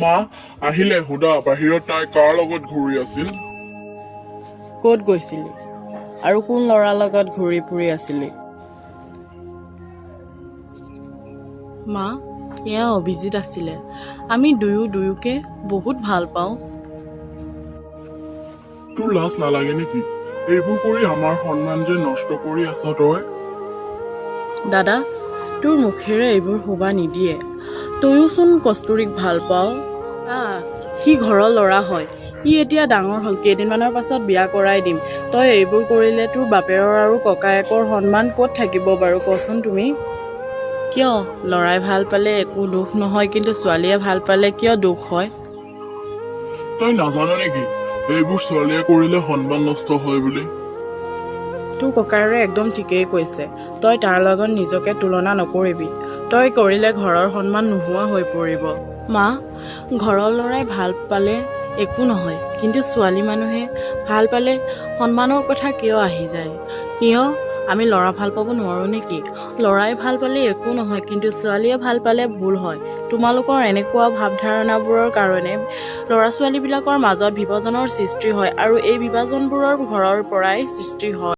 মা আহিলে সুধা বাহিৰত তাই কাৰ লগত ঘূৰি আছিল। ক'ত গৈছিলি আৰু কোন ল'ৰাৰ লগত ঘূৰি ফুৰি আছিলি? মা, এয়া অভিজিত আছিলে। আমি দুয়োকে বহুত ভাল পাওঁ। তোৰ লাজ নালাগে নেকি? এইবোৰ কৰি আমাৰ সন্মান যে নষ্ট কৰি আছ তই। দাদা, তোৰ মুখেৰে এইবোৰ শোভা নিদিয়ে। তয়োচোন কস্তুৰীক ভাল পাওঁ। সি ঘৰৰ ল'ৰা হয়। সি এতিয়া ডাঙৰ হ'ল, কেইদিনমানৰ পাছত বিয়া কৰাই দিম। তই এইবোৰ কৰিলে তোৰ বাপেৰৰ আৰু ককায়েকৰ সন্মান ক'ত থাকিব বাৰু কচোন তুমি? কিয় ল'ৰাই ভাল পালে একো দুখ নহয়, কিন্তু ছোৱালীয়ে ভাল পালে কিয় দুখ হয়? তই নাজান নেকি এইবোৰ ছোৱালীয়ে কৰিলে সন্মান নষ্ট হয় বুলি? তোৰ ককায়েৰে একদম ঠিকেই কৈছে। তই তাৰ লগত নিজকে তুলনা নকৰিবি। তই কৰিলে ঘৰৰ সন্মান নোহোৱা হৈ পৰিব। মা, ঘৰৰ ল'ৰাই ভাল পালে একো নহয়, কিন্তু ছোৱালী মানুহে ভাল পালে সন্মানৰ কথা কিয় আহি যায়? কিয় আমি ল'ৰা ভাল পাব নোৱাৰোঁ নেকি? ল'ৰাই ভাল পালে একো নহয়, কিন্তু ছোৱালীয়ে ভাল পালে ভুল হয়। তোমালোকৰ এনেকুৱা ভাৱধাৰণাবোৰৰ কাৰণে ল'ৰা ছোৱালীবিলাকৰ মাজত বিভাজনৰ সৃষ্টি হয়, আৰু এই বিভাজনবোৰৰ ঘৰৰ পৰাই সৃষ্টি হয়।